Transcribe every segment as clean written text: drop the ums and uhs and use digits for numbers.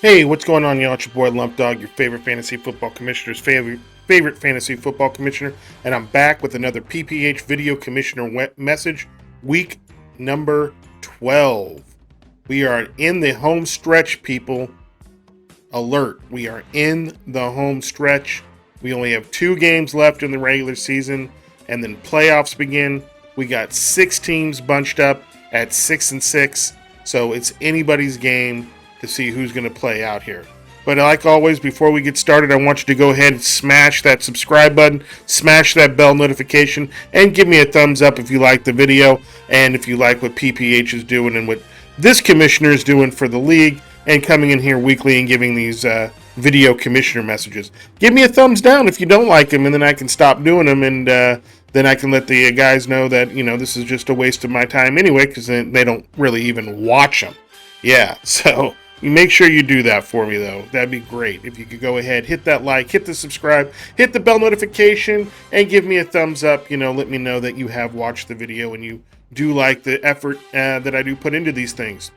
Hey, what's going on, y'all? It's your boy Lump Dog, your favorite fantasy football commissioner's favorite fantasy football commissioner, and I'm back with another PPH video commissioner message, week number 12. We are in the home stretch, people. Alert. We are in the home stretch. We only have 2 games left in the regular season, and then playoffs begin. We got 6 teams bunched up at 6-6, so it's anybody's game to see who's going to play out here. But like always, before we get started, I want you to go ahead and smash that subscribe button, smash that bell notification, and give me a thumbs up if you like the video and if you like what PPH is doing and what this commissioner is doing for the league and coming in here weekly and giving these video commissioner messages. Give me a thumbs down if you don't like them, and then I can stop doing them, and then I can let the guys know that, you know, this is just a waste of my time anyway, because they don't really even watch them. Yeah, so you make sure you do that for me, though. That'd be great. If you could go ahead, hit that like, hit the subscribe, hit the bell notification, and give me a thumbs up. You know, let me know that you have watched the video and you do like the effort that I do put into these things.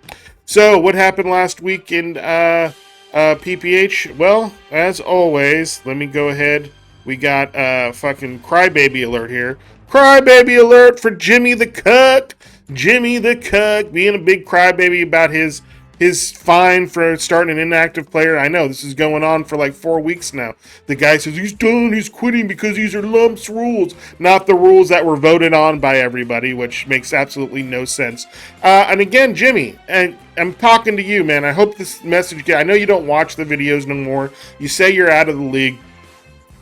So, what happened last week in PPH? Well, as always, let me go ahead. We got fucking crybaby alert here. Crybaby alert for Jimmy the Cuck. Jimmy the Cuck being a big crybaby about his fine for starting an inactive player. I know this is going on for like 4 weeks now. The guy says he's done, he's quitting because these are Lump's rules, not the rules that were voted on by everybody, which makes absolutely no sense. And again, Jimmy, and I'm talking to you, man. I hope this message I know you don't watch the videos no more. You say you're out of the league,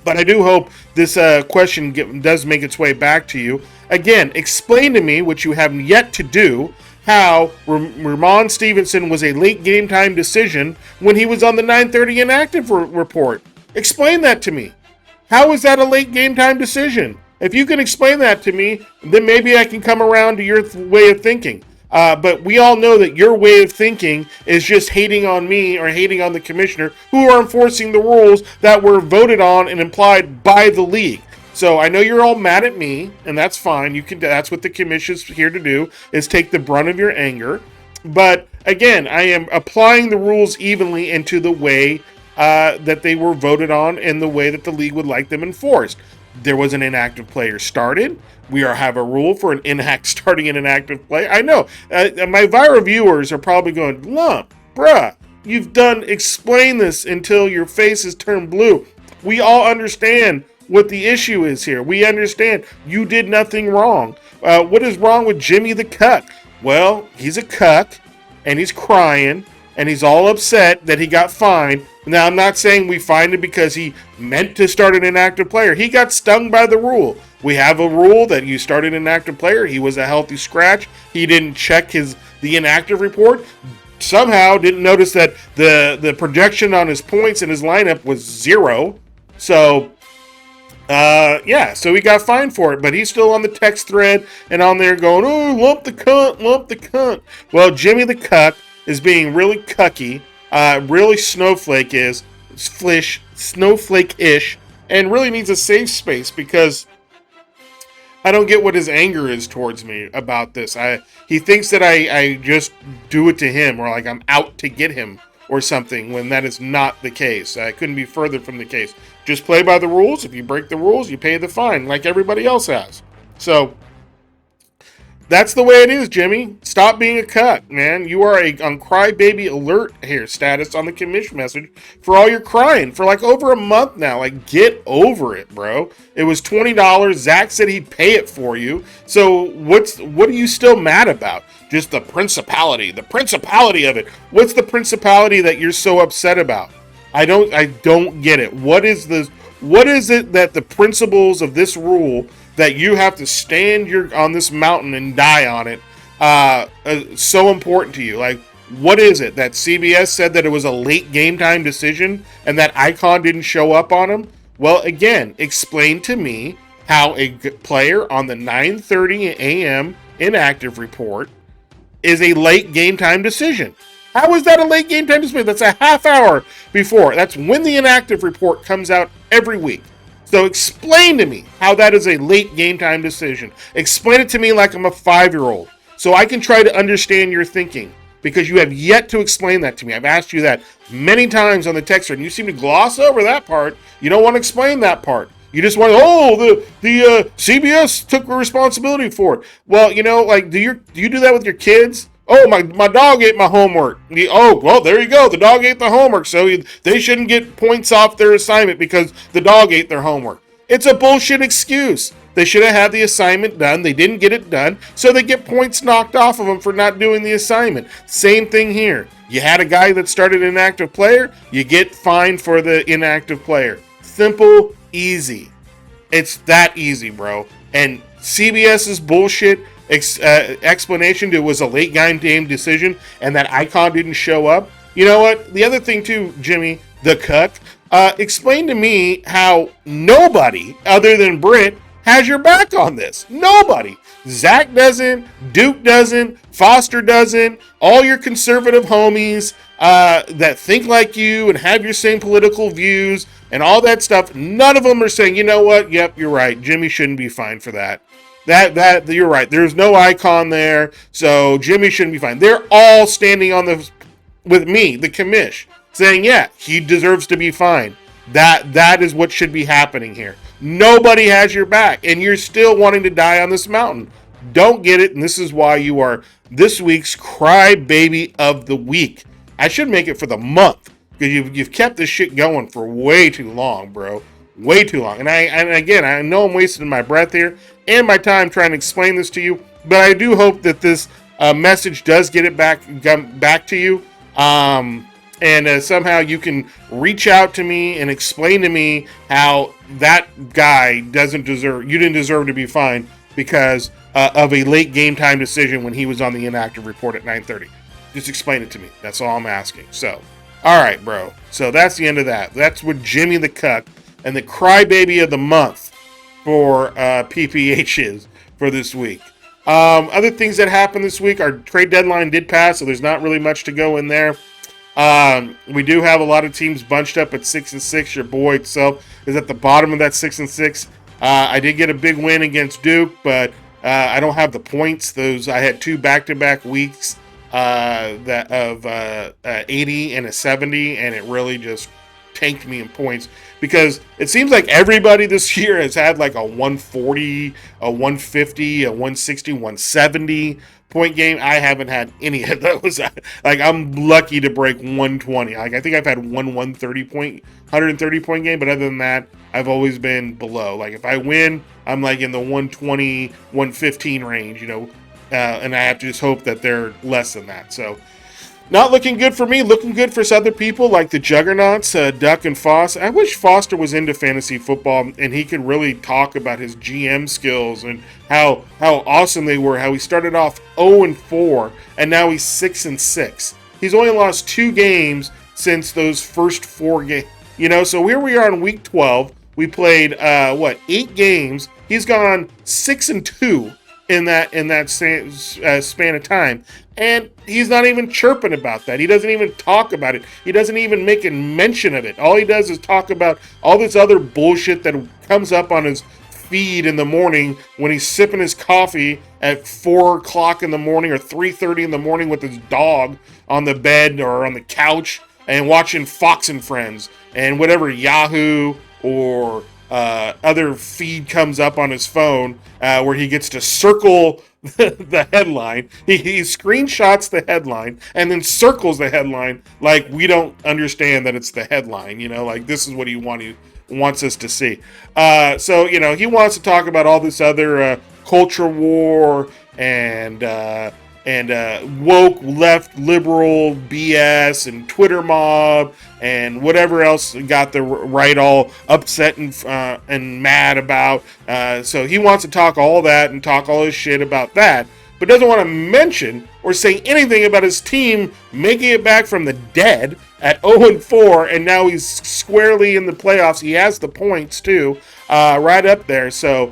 but I do hope this question does make its way back to you. Again, explain to me, which you have yet to do, how Ramon Stevenson was a late game time decision when he was on the 9:30 inactive report. Explain that to me. How is that a late game time decision? If you can explain that to me, then maybe I can come around to your way of thinking. But we all know that your way of thinking is just hating on me or hating on the commissioner who are enforcing the rules that were voted on and implied by the league. So I know you're all mad at me, and that's fine. That's what the commission is here to do, is take the brunt of your anger. But again, I am applying the rules evenly into the way that they were voted on and the way that the league would like them enforced. There was an inactive player started. We have a rule for starting an inactive play. I know my Vira viewers are probably going, Lump, bruh, you've explain this until your face is turned blue. We all understand what the issue is here. We understand you did nothing wrong. What is wrong with Jimmy the Cuck? Well, he's a cuck, and he's crying, and he's all upset that he got fined. Now, I'm not saying we fined him because he meant to start an inactive player. He got stung by the rule. We have a rule that you started an inactive player. He was a healthy scratch. He didn't check the inactive report. Somehow didn't notice that the projection on his points in his lineup was 0. So so he got fined for it, but he's still on the text thread and on there going, oh, lump the cunt, lump the cunt. Well, Jimmy the Cuck is being really cucky, really snowflake-ish, and really needs a safe space because I don't get what his anger is towards me about this. He thinks that I just do it to him, or like I'm out to get him or something, when that is not the case. I couldn't be further from the case. Just play by the rules. If you break the rules, you pay the fine like everybody else has. So that's the way it is, Jimmy. Stop being a cuck, man. You are on crybaby alert here status on the commission message for all your crying for like over a month now. Like, get over it, bro. It was $20. Zach said he'd pay it for you. So what are you still mad about? Just the principality of it. What's the principality that you're so upset about? I don't get it. What is it that the principles of this rule that you have to stand on this mountain and die on it so important to you? Like, what is it that CBS said that it was a late game time decision and that icon didn't show up on him? Well, again, explain to me how a player on the 9:30 a.m. inactive report is a late game time decision. How is that a late game time decision? That's a half hour before. That's when the inactive report comes out every week. So explain to me how that is a late game time decision. Explain it to me like I'm a 5-year-old so I can try to understand your thinking. because you have yet to explain that to me. I've asked you that many times on the text thread, and you seem to gloss over that part. You don't want to explain that part. You just want, the CBS took responsibility for it. Well, like, do you do that with your kids? Oh, my dog ate my homework. Oh, well, there you go. The dog ate the homework, so they shouldn't get points off their assignment because the dog ate their homework. It's a bullshit excuse. They should have had the assignment done. They didn't get it done, so they get points knocked off of them for not doing the assignment. Same thing here. You had a guy that started an inactive player, you get fined for the inactive player. Simple, easy. It's that easy, bro. And CBS's bullshit explanation, it was a late game decision and that icon didn't show up. You know what? The other thing too, Jimmy the Cuck, explain to me how nobody other than Britt has your back on this. Nobody. Zach doesn't, Duke doesn't, Foster doesn't, all your conservative homies that think like you and have your same political views and all that stuff, none of them are saying, you know what, yep, you're right, Jimmy shouldn't be fined for that. That you're right. There's no icon there, so Jimmy shouldn't be fined. They're all standing on with me, the commish, saying, yeah, he deserves to be fined. That is what should be happening here. Nobody has your back, and you're still wanting to die on this mountain. Don't get it, and this is why you are this week's Crybaby of the Week. I should make it for the month, because you've kept this shit going for way too long, bro. Way too long. And again, I know I'm wasting my breath here and my time trying to explain this to you, but I do hope that this message does get it back to you. And somehow you can reach out to me and explain to me how that guy you didn't deserve to be fined because of a late game time decision when he was on the inactive report at 9:30. Just explain it to me. That's all I'm asking. So, all right, bro. So that's the end of that. That's what Jimmy the Cuck and the Crybaby of the Month for PPH is for this week. Other things that happened this week, our trade deadline did pass, so there's not really much to go in there. We do have a lot of teams bunched up at 6-6. Your boy itself is at the bottom of that 6-6. I did get a big win against Duke, but I don't have the points. I had two back-to-back weeks that of 80 and a 70, and it really just tanked me in points because it seems like everybody this year has had like a 140, a 150, a 160, 170 point game. I haven't had any of those. Like, I'm lucky to break 120. Like, I think I've had one 130 point game, but other than that, I've always been below. Like, if I win, I'm like in the 120, 115 range, and I have to just hope that they're less than that. So, not looking good for me, looking good for other people like the Juggernauts, Duck and Foss. I wish Foster was into fantasy football and he could really talk about his GM skills and how awesome they were, how he started off 0-4 and now he's 6-6. He's only lost 2 games since those first 4 games. So here we are in week 12. We played 8 games. He's gone 6-2 in that span of time, and he's not even chirping about that. He doesn't even talk about it. He doesn't even make a mention of it. All he does is talk about all this other bullshit that comes up on his feed in the morning when he's sipping his coffee at 4 o'clock in the morning or 3:30 in the morning with his dog on the bed or on the couch and watching Fox and Friends and whatever Yahoo or other feed comes up on his phone where he gets to circle the headline. He screenshots the headline and then circles the headline like we don't understand that it's the headline. Like this is what he wants us to see. So he wants to talk about all this other culture war and woke left liberal BS and Twitter mob and whatever else got the right all upset and mad about. So he wants to talk all that and talk all his shit about that, but doesn't want to mention or say anything about his team making it back from the dead at 0-4, and now he's squarely in the playoffs. He has the points too, right up there. So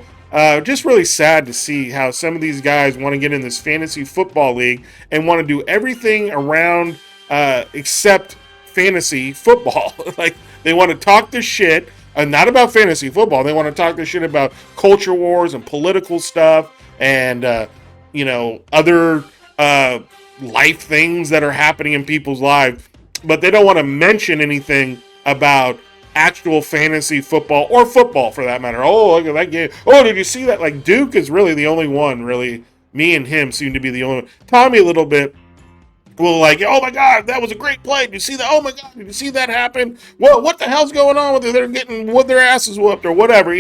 just really sad to see how some of these guys want to get in this fantasy football league and want to do everything around except fantasy football. Like, they want to talk this shit, not about fantasy football. They want to talk this shit about culture wars and political stuff and, other life things that are happening in people's lives, but they don't want to mention anything about actual fantasy football or football for that matter. Oh, look at that game. Oh, did you see that? Like, Duke is really the only one, really. Me and him seem to be the only one. Tommy a little bit. Well, like, oh my God, that was a great play. Did you see that? Oh my God, did you see that happen? Well, what the hell's going on with it? They're getting what their asses whooped or whatever,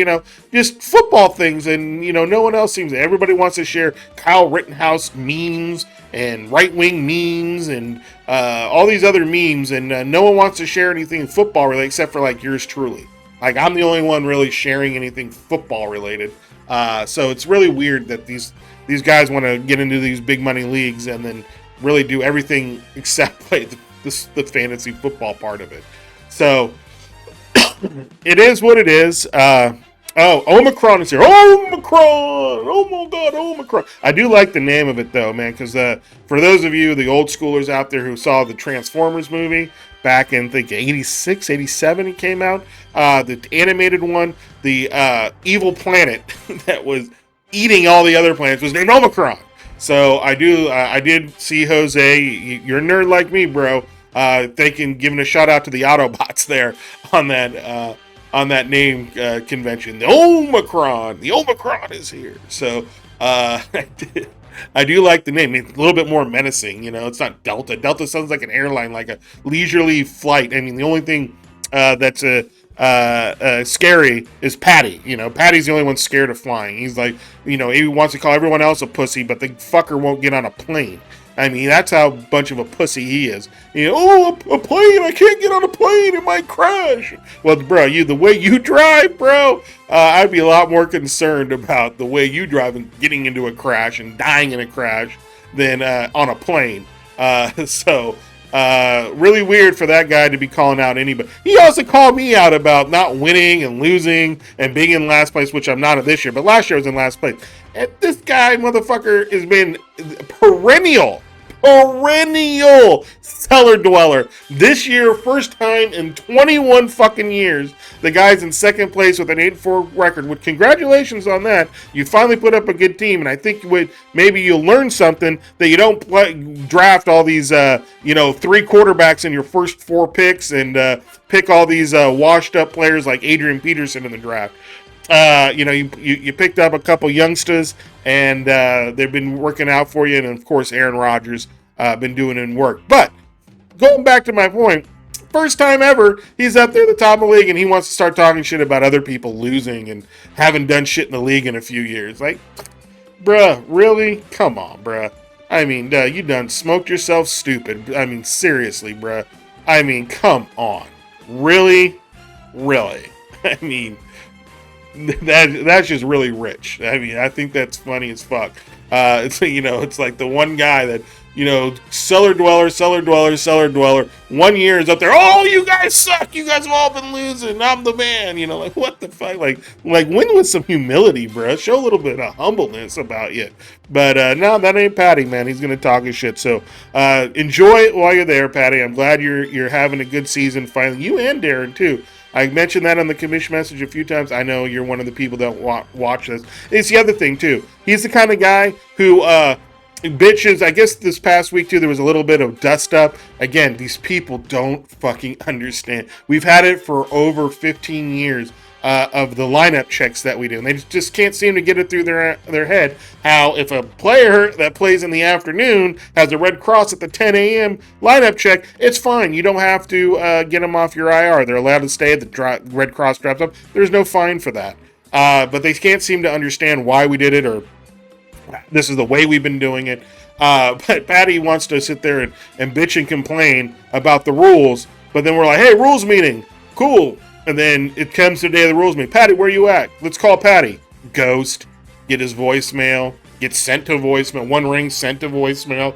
just football things. And, no one else seems to. Everybody wants to share Kyle Rittenhouse memes and right wing memes and all these other memes. And no one wants to share anything football related except for like yours truly. Like, I'm the only one really sharing anything football related. So it's really weird that these guys want to get into these big money leagues and then really do everything except play the fantasy football part of it. So it is what it is. Omicron is here. Omicron! Oh my God, Omicron. I do like the name of it though, man, because for those of you, the old schoolers out there who saw the Transformers movie back in, I think, 86, 87 it came out, the animated one, the evil planet that was eating all the other planets was named Omicron. So I did see Jose. You're a nerd like me, bro. Giving a shout out to the Autobots there on that name convention. The Omicron is here. So I do like the name. It's a little bit more menacing. It's not Delta. Delta sounds like an airline, like a leisurely flight. I mean, the only thing that's scary is Patty. Patty's the only one scared of flying. He's like, he wants to call everyone else a pussy, but the fucker won't get on a plane. I mean, that's how bunch of a pussy he is. A plane, I can't get on a plane, it might crash. Well, bro, the way you drive, bro, I'd be a lot more concerned about the way you drive and getting into a crash and dying in a crash than on a plane. Really weird for that guy to be calling out anybody. He also called me out about not winning and losing and being in last place, which I'm not at this year, but last year I was in last place. And this guy, motherfucker, has been perennial cellar dweller. This year, first time in 21 fucking years, the guy's in second place with an 8-4 record. With congratulations on that. You finally put up a good team, and I think maybe you'll learn something that you don't draft all these, 3 quarterbacks in your first 4 picks and pick all these washed up players like Adrian Peterson in the draft. You picked up a couple youngsters, and they've been working out for you, and of course Aaron Rodgers been doing it in work. But going back to my point, first time ever he's up there at the top of the league, and he wants to start talking shit about other people losing and haven't done shit in the league in a few years. Like, bruh, really? Come on, bruh. I mean, you done smoked yourself stupid. I mean, seriously, bruh. I mean, come on. Really? I mean, that's just really rich. I mean, I think that's funny as fuck. It's like the one guy that, cellar dweller. 1 year is up there. Oh, you guys suck. You guys have all been losing. I'm the man. Like, what the fuck? Like win with some humility, bro. Show a little bit of humbleness about you. But no, that ain't Patty, man. He's gonna talk his shit. So enjoy it while you're there, Patty. I'm glad you're having a good season finally. You and Darren too. I mentioned that on the Commish message a few times. I know you're one of the people that watch this. It's the other thing, too. He's the kind of guy who bitches. I guess this past week, too, there was a little bit of dust up. Again, these people don't fucking understand. We've had it for over 15 years of the lineup checks that we do. And they just can't seem to get it through their head how if a player that plays in the afternoon has a red cross at the 10 a.m. lineup check, it's fine. You don't have to get them off your IR. They're allowed to stay. The red cross drops up. There's no fine for that. But they can't seem to understand why we did it or this is the way we've been doing it. But Patty wants to sit there and bitch and complain about the rules. But then we're like, hey, rules meeting. Cool. And then it comes to the day of the rules meeting. Patty, where you at? Let's call Patty. Ghost. Get his voicemail. Get sent to voicemail. One ring sent to voicemail.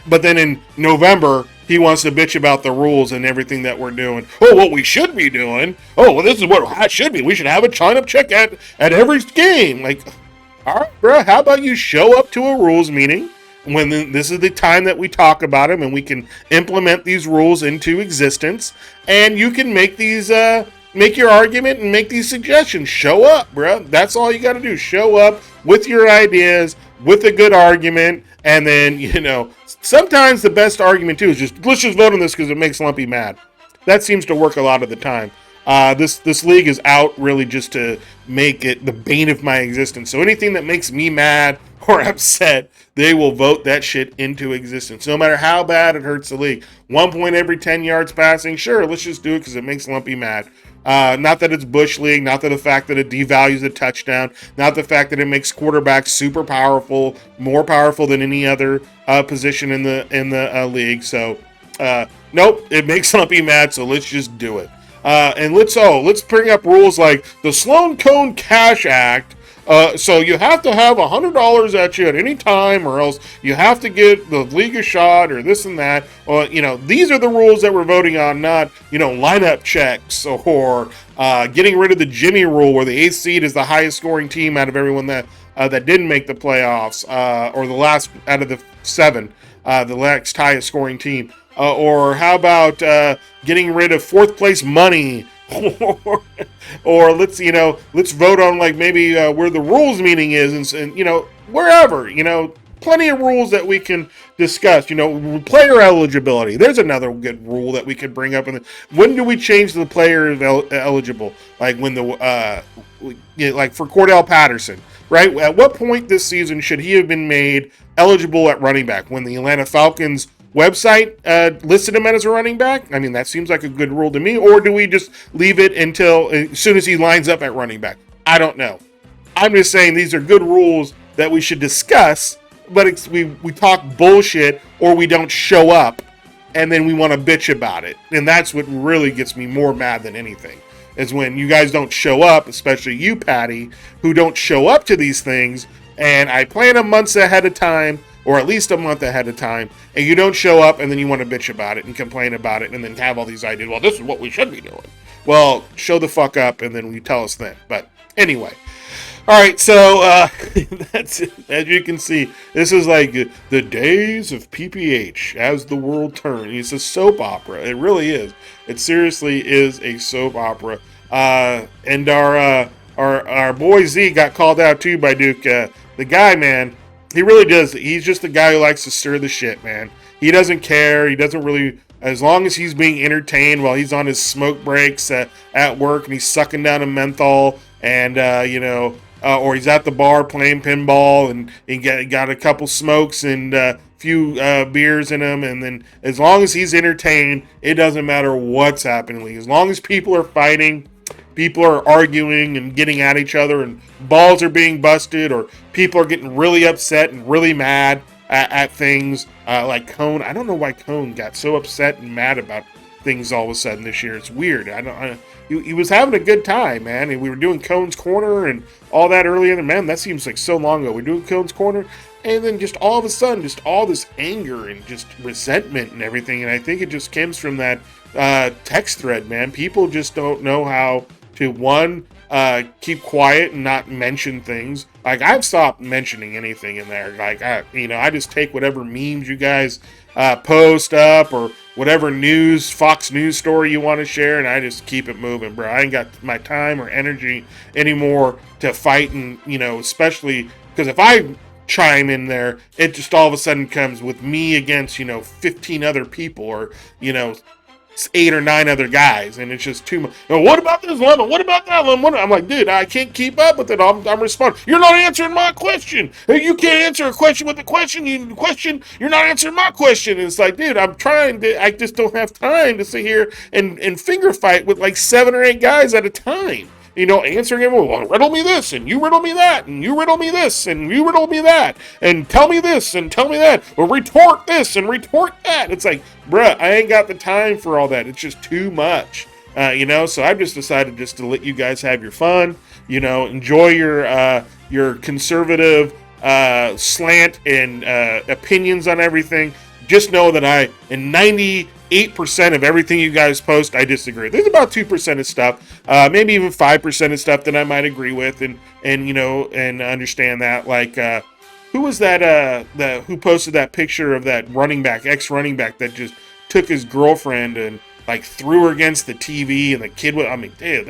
But then in November, he wants to bitch about the rules and everything that we're doing. Oh, what we should be doing. Oh, well, this is what it should be. We should have a sign-up check at every game. Like, all right, bro, how about you show up to a rules meeting when this is the time that we talk about them and we can implement these rules into existence, and you can make these make your argument and make these suggestions. Show up, bro. That's all you got to do. Show up with your ideas, with a good argument, And then, sometimes the best argument too is let's just vote on this because it makes Lumpy mad. That seems to work a lot of the time. This league is out really just to make it the bane of my existence. So anything that makes me mad or upset, they will vote that shit into existence, no matter how bad it hurts the league. 1 point every 10 yards passing, sure, let's just do it because it makes Lumpy mad. Not that it's Bush League, not that the fact that it devalues the touchdown, not the fact that it makes quarterbacks super powerful, more powerful than any other position in the league. So, nope, it makes Lumpy mad. So let's just do it. And let's bring up rules like the Sloan Cone Cash Act. So you have to have $100 at you at any time, or else you have to get the league a shot, or this and that. These are the rules that we're voting on, not lineup checks or getting rid of the Jimmy rule, where the 8th seed is the highest scoring team out of everyone that didn't make the playoffs, or the last out of the 7, the next highest scoring team. Or how about getting rid of 4th place money? or let's vote on like maybe where the rules meeting is, and wherever, plenty of rules that we can discuss. Player eligibility, there's another good rule that we could bring up. When do we change the player eligible? Like when like for Cordell Patterson, right? At what point this season should he have been made eligible at running back? When the Atlanta Falcons website listed him as a running back? I mean, that seems like a good rule to me. Or do we just leave it until as soon as he lines up at running back? I don't know. I'm just saying these are good rules that we should discuss, but we talk bullshit or we don't show up and then we want to bitch about it. And that's what really gets me more mad than anything, is when you guys don't show up, especially you, Patty, who don't show up to these things. And I plan them months ahead of time, or at least a month ahead of time, and you don't show up, and then you want to bitch about it and complain about it and then have all these ideas. Well, this is what we should be doing. Well, show the fuck up, and then you tell us then. But anyway. All right, so that's it. As you can see, this is like the days of PPH as the world turns. It's a soap opera. It really is. It seriously is a soap opera. And our boy Z got called out too by Duke. The guy, man, he really does. He's just the guy who likes to stir the shit, man. He doesn't care. He doesn't really, as long as he's being entertained while he's on his smoke breaks at work and he's sucking down a menthol and, or he's at the bar playing pinball and he got a couple smokes and a few beers in him. And then as long as he's entertained, it doesn't matter what's happening. As long as people are fighting, people are arguing and getting at each other, and balls are being busted, or people are getting really upset and really mad at things. Like Cone, I don't know why Cone got so upset and mad about things all of a sudden this year. It's weird. He was having a good time, man. And we were doing Cone's Corner and all that earlier. Man, that seems like so long ago. We're doing Cone's Corner, and then just all of a sudden, just all this anger and just resentment and everything. And I think it just comes from that text thread, man. People just don't know how to, keep quiet and not mention things. Like, I've stopped mentioning anything in there. Like, I just take whatever memes you guys post up, or whatever Fox News story you want to share, and I just keep it moving, bro. I ain't got my time or energy anymore to fight, and, especially because if I chime in there, it just all of a sudden comes with me against, 15 other people, or, 8 or 9 other guys, and it's just too much. What about this lemon? What about that lemon? I'm like, dude, I can't keep up with it. I'm responding. You're not answering my question. You can't answer a question with a question. You're not answering my question. And it's like, dude, I'm trying to. I just don't have time to sit here and finger fight with like 7 or 8 guys at a time. Answering everyone, well, riddle me this, and you riddle me that, and you riddle me this, and you riddle me that, and tell me this, and tell me that, or retort this, and retort that. It's like, bruh, I ain't got the time for all that. It's just too much, so I've just decided just to let you guys have your fun, enjoy your conservative slant and opinions on everything. Just know that in 98% of everything you guys post, I disagree. There's about 2% of stuff, maybe even 5% of stuff that I might agree with and understand that. Like, who was that? Who posted that picture of that ex-running back that just took his girlfriend and like threw her against the TV, and the kid was, dude,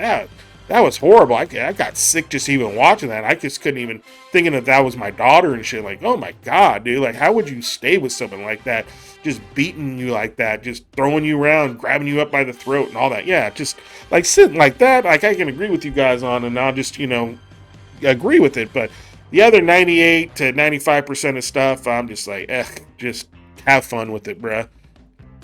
That was horrible. I got sick just even watching that. I just couldn't even thinking that was my daughter and shit. Like, oh my god, dude! Like, how would you stay with someone like that, just beating you like that, just throwing you around, grabbing you up by the throat and all that? Yeah, just like sitting like that. Like, I can agree with you guys on, and I'll just agree with it. But the other 98 to 95% of stuff, I'm just like, just have fun with it, bruh.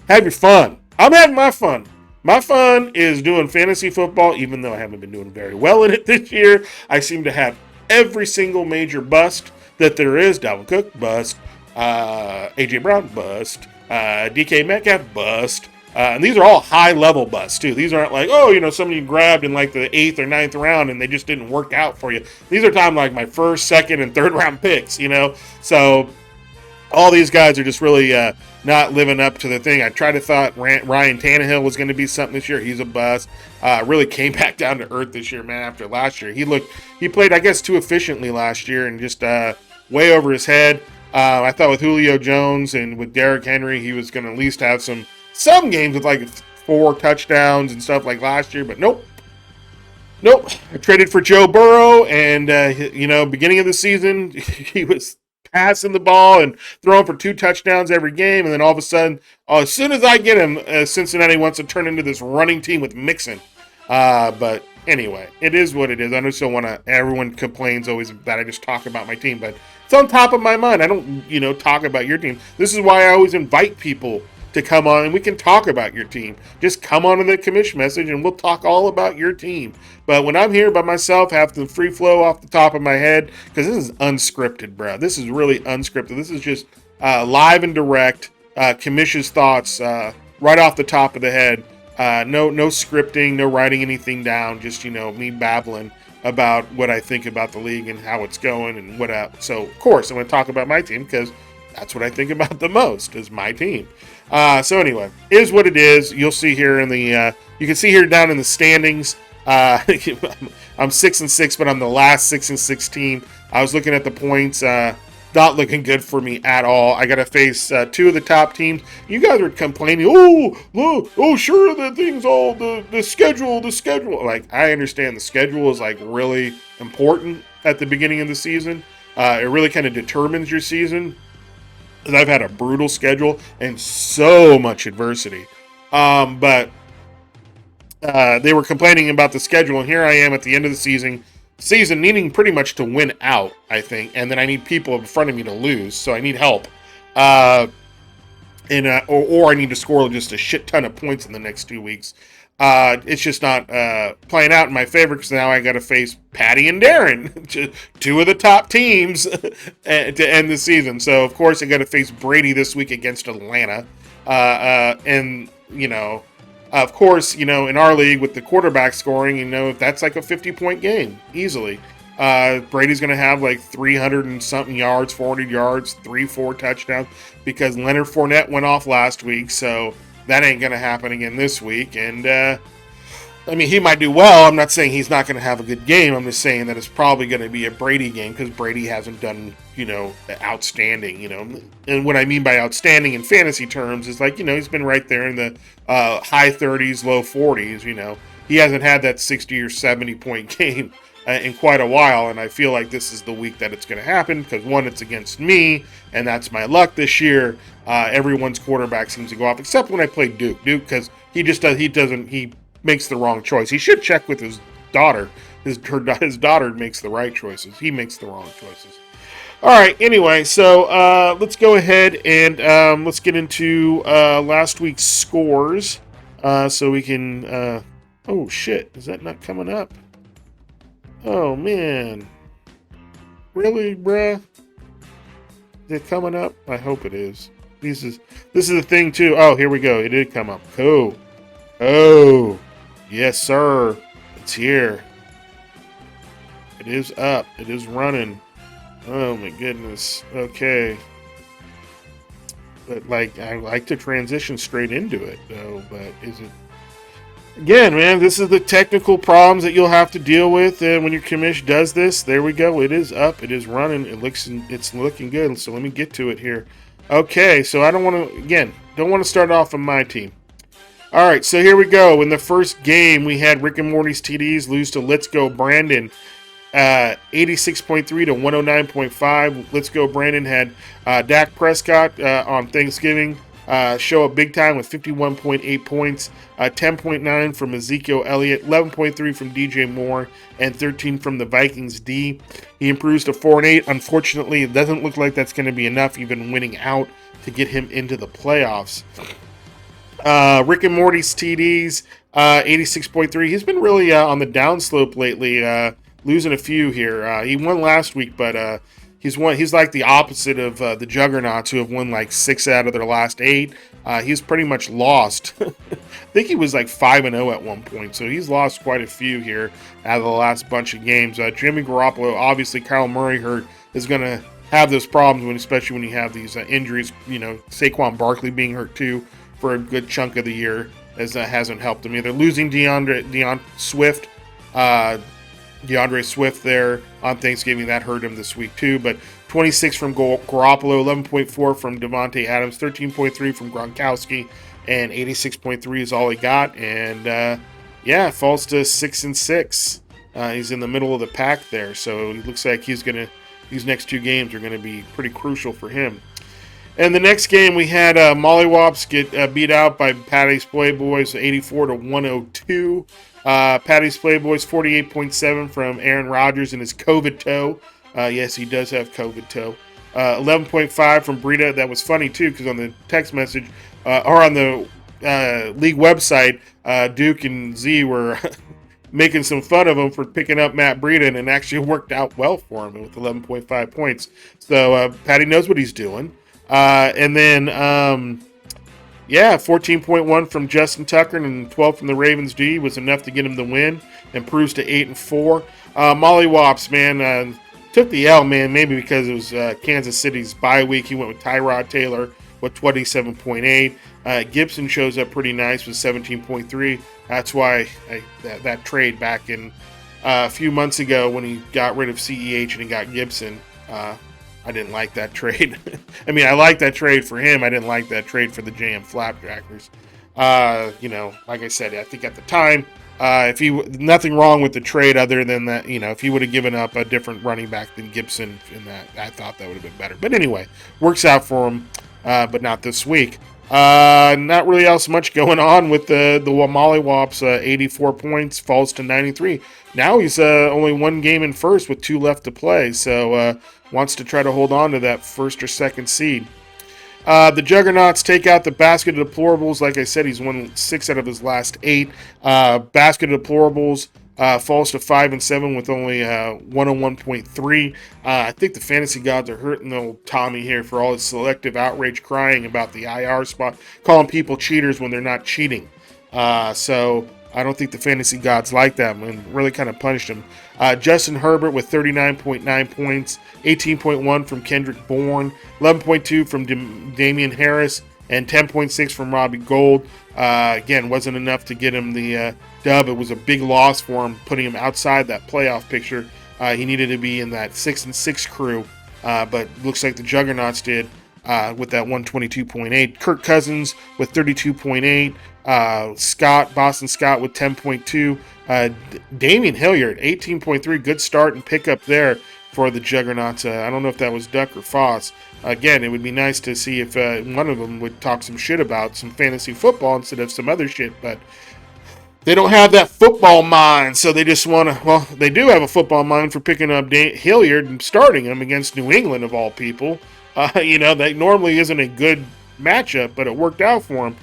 Have your fun. I'm having my fun. My fun is doing fantasy football, even though I haven't been doing very well in it this year. I seem to have every single major bust that there is. Dalvin Cook, bust. AJ Brown, bust. DK Metcalf, bust. And these are all high-level busts, too. These aren't like, somebody you grabbed in like the 8th or 9th round and they just didn't work out for you. These are time like my first, second, and third round picks, So all these guys are just really not living up to the thing. I tried to thought Ryan Tannehill was going to be something this year. He's a bust. Really came back down to earth this year, man. After last year, he played, I guess, too efficiently last year and just way over his head. I thought with Julio Jones and with Derrick Henry, he was going to at least have some games with like 4 touchdowns and stuff like last year, but nope. I traded for Joe Burrow, and beginning of the season, he was passing the ball and throwing for 2 touchdowns every game, and then all of a sudden, as soon as I get him, Cincinnati wants to turn into this running team with Mixon. But anyway, it is what it is. I just don't want to. Everyone complains always that I just talk about my team, but it's on top of my mind. I don't, talk about your team. This is why I always invite people to come on and we can talk about your team. Just come on to the commish message and we'll talk all about your team. But when I'm here by myself, have the free flow off the top of my head, because this is unscripted, bro. This is really unscripted. This is just live and direct, Commish's thoughts right off the top of the head. No scripting, no writing anything down. Just, me babbling about what I think about the league and how it's going and what up. So, of course, I'm going to talk about my team because that's what I think about the most is my team. So anyway, is what it is. You'll see here in the you can see here down in the standings. I'm 6-6, but I'm the last 6-6 team. I was looking at the points. Not looking good for me at all. I got to face 2 of the top teams. You guys were complaining. Sure, the thing's all the schedule. Like, I understand the schedule is like really important at the beginning of the season. It really kind of determines your season. Because I've had a brutal schedule and so much adversity. But they were complaining about the schedule, and here I am at the end of the season needing pretty much to win out, I think, and then I need people in front of me to lose, so I need help. Or I need to score just a shit ton of points in the next 2 weeks. It's just not playing out in my favor because now I got to face Patty and Darren, 2 of the top teams to end the season. So, of course, I got to face Brady this week against Atlanta. Of course, in our league with the quarterback scoring, that's like a 50-point game easily. Brady's going to have like 300 and something yards, 400 yards, 3-4 touchdowns because Leonard Fournette went off last week. So that ain't going to happen again this week. And, he might do well. I'm not saying he's not going to have a good game. I'm just saying that it's probably going to be a Brady game because Brady hasn't done, outstanding, And what I mean by outstanding in fantasy terms is like, he's been right there in the high 30s, low 40s, He hasn't had that 60 or 70 point game in quite a while, and I feel like this is the week that it's going to happen because, one, it's against me, and that's my luck this year. Everyone's quarterback seems to go off, except when I play Duke, because he makes the wrong choice. He should check with his daughter. His daughter makes the right choices. He makes the wrong choices. All right, anyway, so let's go ahead and let's get into last week's scores so we can... oh, shit. Is that not coming up? Oh, man. Really, bruh? Is it coming up? I hope it is. This is the thing, too. Oh, here we go. It did come up. Cool. Oh, yes, sir. It's here. It is up. It is running. Oh, my goodness. Okay. But, I like to transition straight into it, though. But is it... Again, man, this is the technical problems that you'll have to deal with when your commish does this. There we go. It is up. It is running. It's looking good. So let me get to it here. Okay, so I don't want to start off on my team. All right, so here we go. In the first game, we had Rick and Morty's TDs lose to Let's Go Brandon. 86.3 to 109.5. Let's Go Brandon had Dak Prescott on Thanksgiving show up big time with 51.8 points, 10.9 from Ezekiel Elliott, 11.3 from DJ Moore, and 13 from the Vikings D. He improves to 4-8. Unfortunately, it doesn't look like that's going to be enough, even winning out, to get him into the playoffs. Rick and Morty's TDs, 86.3. He's been really on the downslope lately, losing a few here. He won last week, but he's like the opposite of the Juggernauts, who have won like 6 out of their last 8. He's pretty much lost. I think he was like 5-0 at one point, so he's lost quite a few here out of the last bunch of games. Jimmy Garoppolo, obviously Kyle Murray hurt, is going to have those problems, especially when you have these injuries. You know, Saquon Barkley being hurt too for a good chunk of the year, as that hasn't helped them either. Losing DeAndre Swift there on Thanksgiving, that hurt him this week too. But 26 from Garoppolo, 11.4 from Devontae Adams, 13.3 from Gronkowski, and 86.3 is all he got. And it falls to 6-6. He's in the middle of the pack there, so it looks like these next 2 games are going to be pretty crucial for him. And the next game, we had Mollywops get beat out by Patty's Playboys, 84 to 102. Patty's Playboys, 48.7 from Aaron Rodgers and his COVID toe. Yes, he does have COVID toe. 11.5 from Brita. That was funny too, because on the text message or on the league website, Duke and Z were making some fun of him for picking up Matt Brita, and it actually worked out well for him with 11.5 points. So Patty knows what he's doing. And then 14.1 from Justin Tucker and 12 from the Ravens D was enough to get him the win. Improves to 8-4. Mollywops, man, took the L, man, maybe because it was Kansas City's bye week. He went with Tyrod Taylor with 27.8. Gibson shows up pretty nice with 17.3. That's why that trade back in a few months ago when he got rid of CEH and he got Gibson, I didn't like that trade. I mean, I like that trade for him. I didn't like that trade for the JM Flapjackers. Like I said, I think at the time, nothing wrong with the trade other than that, if he would have given up a different running back than Gibson in that, I thought that would have been better. But anyway, works out for him, but not this week. Not really else much going on with the Mollywops. 84 points, falls to 93. Now he's only 1 game in first with 2 left to play, so wants to try to hold on to that first or second seed. The Juggernauts take out the Basket of Deplorables. Like I said, he's won 6 out of his last 8. Basket of Deplorables falls to 5-7 with only 101.3. I think the fantasy gods are hurting the old Tommy here for all his selective outrage crying about the IR spot, calling people cheaters when they're not cheating. So I don't think the fantasy gods like that and really kind of punished him. Justin Herbert with 39.9 points, 18.1 from Kendrick Bourne, 11.2 from Damian Harris, and 10.6 from Robbie Gould. Again, wasn't enough to get him the dub. It was a big loss for him, putting him outside that playoff picture. He needed to be in that 6-6 crew, but looks like the Juggernauts did with that 122.8. Kirk Cousins with 32.8. Boston Scott with 10.2. Damian Hilliard, 18.3. Good start and pickup there for the Juggernauts. I don't know if that was Duck or Foss. Again, it would be nice to see if one of them would talk some shit about some fantasy football instead of some other shit, but they don't have that football mind, so they just want to, well, they do have a football mind for picking up Hilliard and starting him against New England, of all people. That normally isn't a good matchup, but it worked out for him.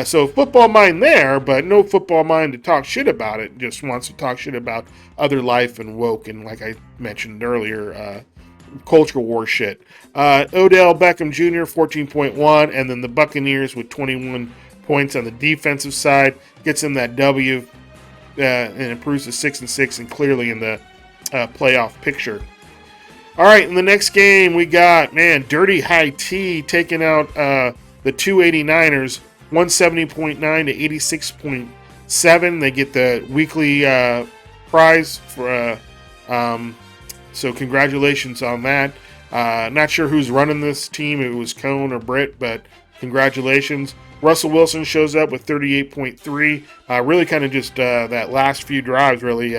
So football mind there, but no football mind to talk shit about it. Just wants to talk shit about other life and woke and, like I mentioned earlier, cultural war shit. Odell Beckham Jr., 14.1, and then the Buccaneers with 21 points on the defensive side. Gets him that W and improves to 6-6 and clearly in the playoff picture. All right, in the next game, we got, Dirty High T taking out the 289ers, 170.9 to 86.7. They get the weekly prize for. So congratulations on that. Not sure who's running this team. If it was Cone or Britt, but Congratulations. Russell Wilson shows up with 38.3. Really kind of just that last few drives really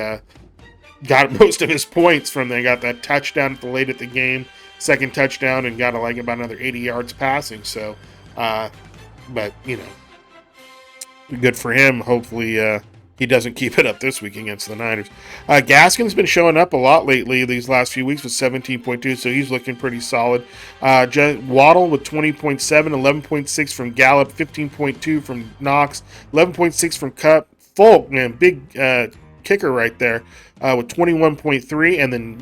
got most of his points from there. Got that touchdown at the late at the game, second touchdown, and got like about another 80 yards passing. So, but good for him. Hopefully, he doesn't keep it up this week against the Niners. Gaskin's been showing up a lot lately these last few weeks with 17.2, so he's looking pretty solid. Waddle with 20.7, 11.6 from Gallup, 15.2 from Knox, 11.6 from Cup. Folk, man, big kicker right there with 21.3, and then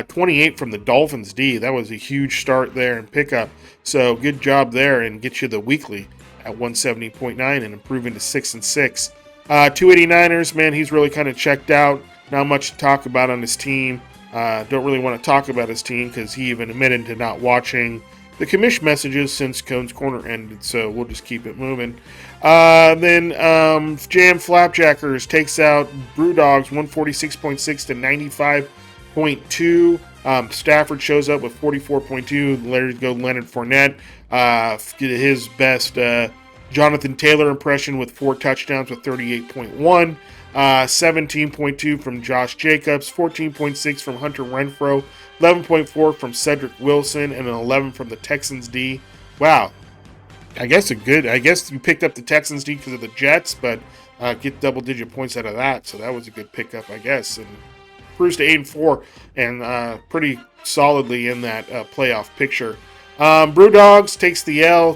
28 from the Dolphins D. That was a huge start there and pickup. So good job there, and get you the weekly at 170.9 and improving to 6-6. 289ers, man, he's really kind of checked out. Not much to talk about on his team. Don't really want to talk about his team because he even admitted to not watching the commish messages since Cone's Corner ended, so we'll just keep it moving. Then Jam Flapjackers takes out Brewdogs 146.6 to 95.2. Stafford shows up with 44.2. There's go Leonard Fournette. His best Jonathan Taylor impression with 4 touchdowns with 38.1. 17.2 from Josh Jacobs, 14.6 from Hunter Renfrow, 11.4 from Cedric Wilson, and an 11 from the Texans D. Wow. I guess you picked up the Texans D because of the Jets, but get double-digit points out of that, so that was a good pickup, I guess. And cruised to 8-4 and pretty solidly in that playoff picture. Brewdogs takes the L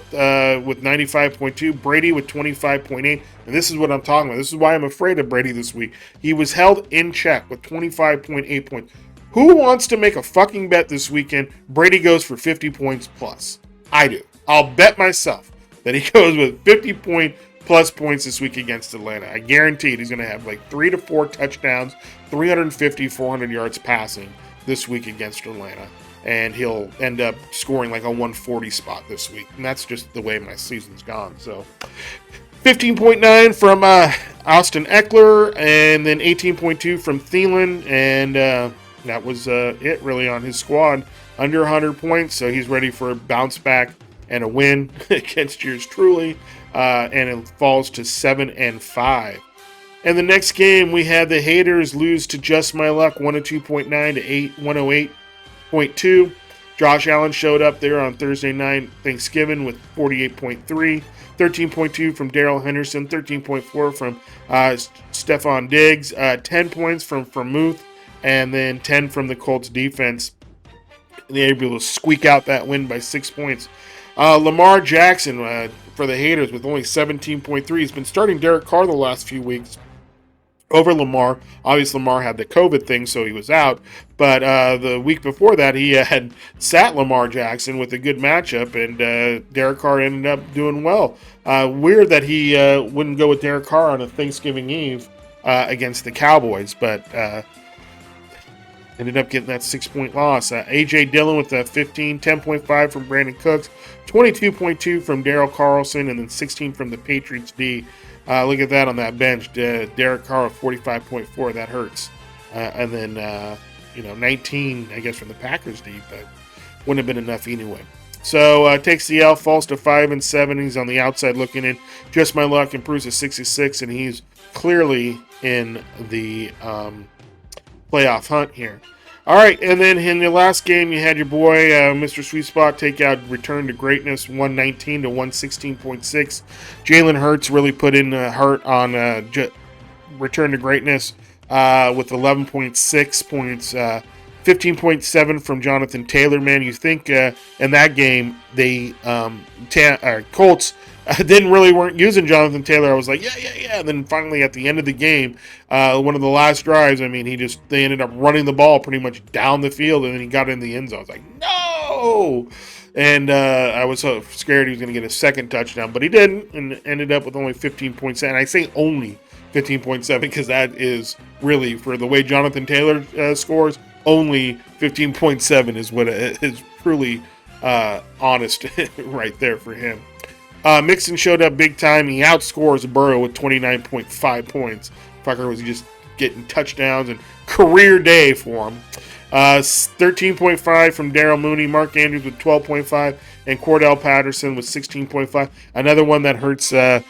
with 95.2. Brady with 25.8. And this is what I'm talking about. This is why I'm afraid of Brady this week. He was held in check with 25.8 points. Who wants to make a fucking bet this weekend Brady goes for 50 points plus? I do. I'll bet myself that he goes with 50 plus points this week against Atlanta. I guarantee it. He's going to have like 3 to 4 touchdowns, 350, 400 yards passing this week against Atlanta. And he'll end up scoring like a 140 spot this week. And that's just the way my season's gone. So 15.9 from Austin Eckler, and then 18.2 from Thielen. And that was it really on his squad. Under 100 points, so he's ready for a bounce back and a win against yours truly. And it falls to 7-5. And the next game, we had the haters lose to Just My Luck, 102.9 to 108.2. Josh Allen showed up there on Thursday night, Thanksgiving, with 48.3. 13.2 from Darrell Henderson, 13.4 from Stephon Diggs, 10 points from Vermouth, and then 10 from the Colts defense. They were able to squeak out that win by 6 points. Lamar Jackson for the haters with only 17.3. He's been starting Derek Carr the last few weeks over Lamar. Obviously, Lamar had the COVID thing, so he was out. But the week before that, he had sat Lamar Jackson with a good matchup, and Derek Carr ended up doing well. Weird that he wouldn't go with Derek Carr on a Thanksgiving Eve against the Cowboys, but ended up getting that 6-point loss. A.J. Dillon with 15, 10.5 from Brandon Cooks, 22.2 from Darryl Carlson, and then 16 from the Patriots D. Look at that on that bench. Derek Carr, 45.4. That hurts. And then, 19, I guess, from the Packers D, but wouldn't have been enough anyway. So, takes the L, falls to 5-7. He's on the outside looking in. Just My Luck improves to 66, and he's clearly in the playoff hunt here. All right, and then in the last game, you had your boy, Mr. Sweet Spot, take out Return to Greatness, 119 to 116.6. Jalen Hurts really put in hurt on Return to Greatness with 11.6 points, 15.7 from Jonathan Taylor. Man, you think in that game, they Colts weren't using Jonathan Taylor. I was like, yeah. And then finally at the end of the game, one of the last drives, I mean, they ended up running the ball pretty much down the field, and then he got in the end zone. I was like, no! And I was so scared he was going to get a second touchdown, but he didn't, and ended up with only 15.7. I say only 15.7 because that is really, for the way Jonathan Taylor scores, only 15.7 is what is truly honest right there for him. Mixon showed up big time. He outscores Burrow with 29.5 points. Fucker was just getting touchdowns and career day for him. 13.5 from Daryl Mooney, Mark Andrews with 12.5, and Cordell Patterson with 16.5. Another one that hurts the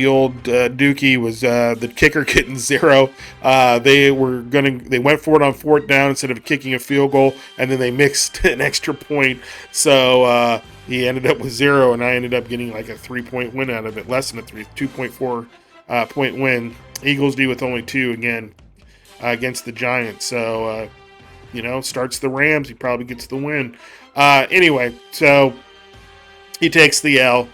old Dookie was the kicker getting 0. They went for it on 4th down instead of kicking a field goal, and then they mixed an extra point. So he ended up with 0, and I ended up getting like a 3-point win out of it, less than a 2.4 point win. Eagles D with only 2 again against the Giants. So starts the Rams. He probably gets the win. Anyway, so he takes the L.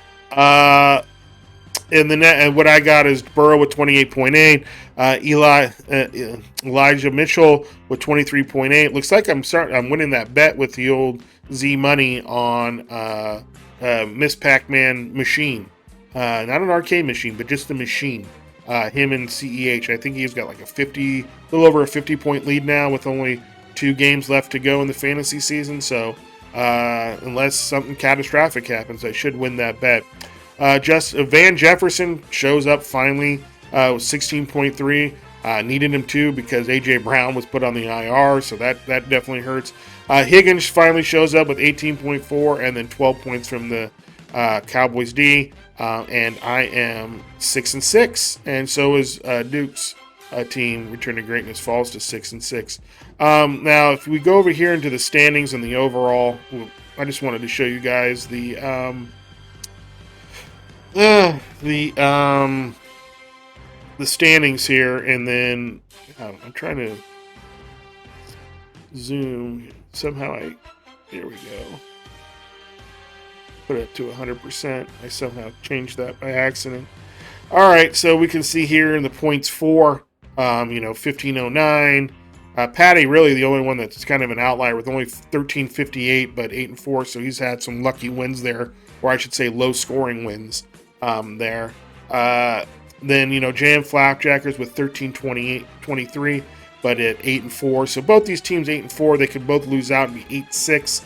In the net, and what I got is Burrow with 28.8, Elijah Mitchell with 23.8. Looks like I'm winning that bet with the old Z Money on Miss Pac-Man machine, not an arcade machine, but just the machine. Him and CEH. I think he's got like a little over a 50-point lead now with only 2 games left to go in the fantasy season. So unless something catastrophic happens, I should win that bet. Van Jefferson shows up finally with 16.3. Needed him too because A.J. Brown was put on the IR, so that definitely hurts. Higgins finally shows up with 18.4 and then 12 points from the Cowboys D. And I am 6-6, and so is Duke's team. Return to Greatness falls to 6-6. Now, if we go over here into the standings and the overall, I just wanted to show you guys the standings here, and then I'm trying to zoom. Somehow there we go. Put it to 100%. I somehow changed that by accident. All right, so we can see here in the points for, 1509. Patty really the only one that's kind of an outlier with only 1358, but 8-4. So he's had some lucky wins there, or I should say low scoring wins there. Then JM Flapjackers with 1323, but at 8-4. So both these teams 8-4. They could both lose out and be 8-6.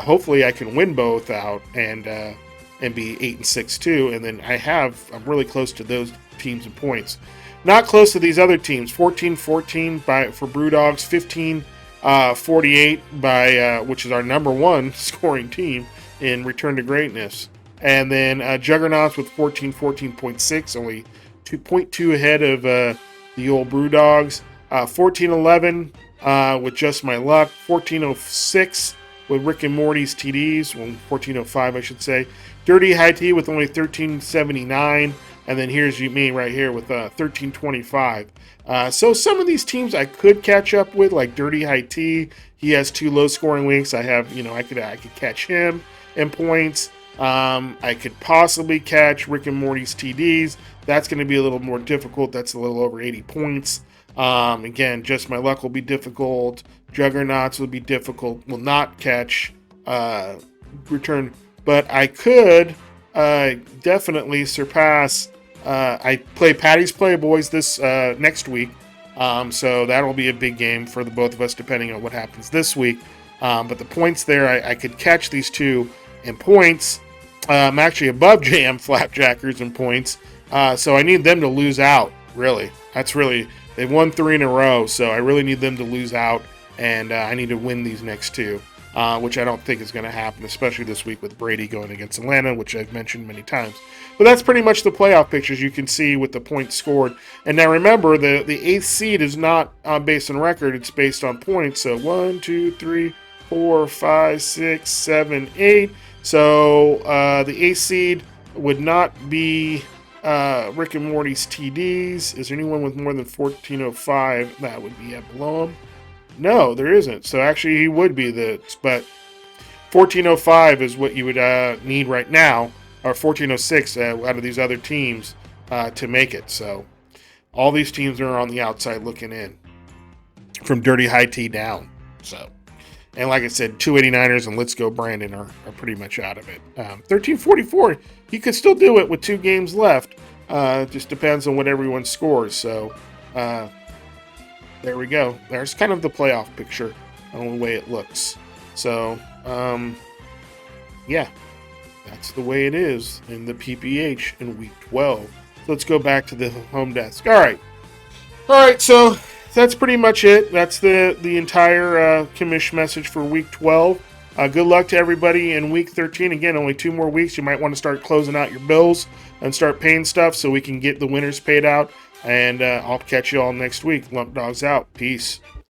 Hopefully I can win both out and be 8-6 too. And then I'm really close to those teams in points. Not close to these other teams. 14-14 for Brewdogs. 15-48 by which is our number 1 scoring team in Return to Greatness. And then Juggernauts with 14-14.6, only 2.2 ahead of the old Brewdogs. 14-11 with Just My Luck. 14-06 with Rick and Morty's TDs. Well, 14-05 I should say. Dirty High Tea with only 13-79. And then here's me right here with 13-25. So some of these teams I could catch up with, like Dirty High Tea. He has 2 low-scoring weeks. I have, I could catch him in points. I could possibly catch Rick and Morty's TDs. That's going to be a little more difficult. That's a little over 80 points. Again, Just My Luck will be difficult. Juggernauts will be difficult. Will not catch Return. But I could definitely surpass. I play Patty's Playboys this next week. So that'll be a big game for the both of us depending on what happens this week. But the points there, I could catch these 2 in points. I'm actually above JM Flapjackers in points. So I need them to lose out, really. They've won 3 in a row, so I really need them to lose out, and I need to win these next 2, which I don't think is going to happen, especially this week with Brady going against Atlanta, which I've mentioned many times. But that's pretty much the playoff pictures you can see with the points scored. And now remember, the 8th seed is not based on record, it's based on points. So 1, 2, 3, 4, 5, 6, 7, 8. So the 8th seed would not be Rick and Morty's TDs. Is there anyone with more than 1405? That would be below him. No, there isn't. So actually he would be but 1405 is what you would need right now, or 1406 out of these other teams to make it. So all these teams are on the outside looking in from Dirty High Tea down. So. And like I said, 289ers and Let's Go Brandon are pretty much out of it. 1344, he could still do it with 2 games left. Just depends on what everyone scores. So there we go. There's kind of the playoff picture on the way it looks. So, yeah, that's the way it is in the PPH in Week 12. So let's go back to the home desk. All right, so that's pretty much it. That's the entire commish message for week 12. Good luck to everybody in week 13. Again, only 2 more weeks. You might want to start closing out your bills and start paying stuff so we can get the winners paid out. And I'll catch you all next week. Lump Dogs out. Peace.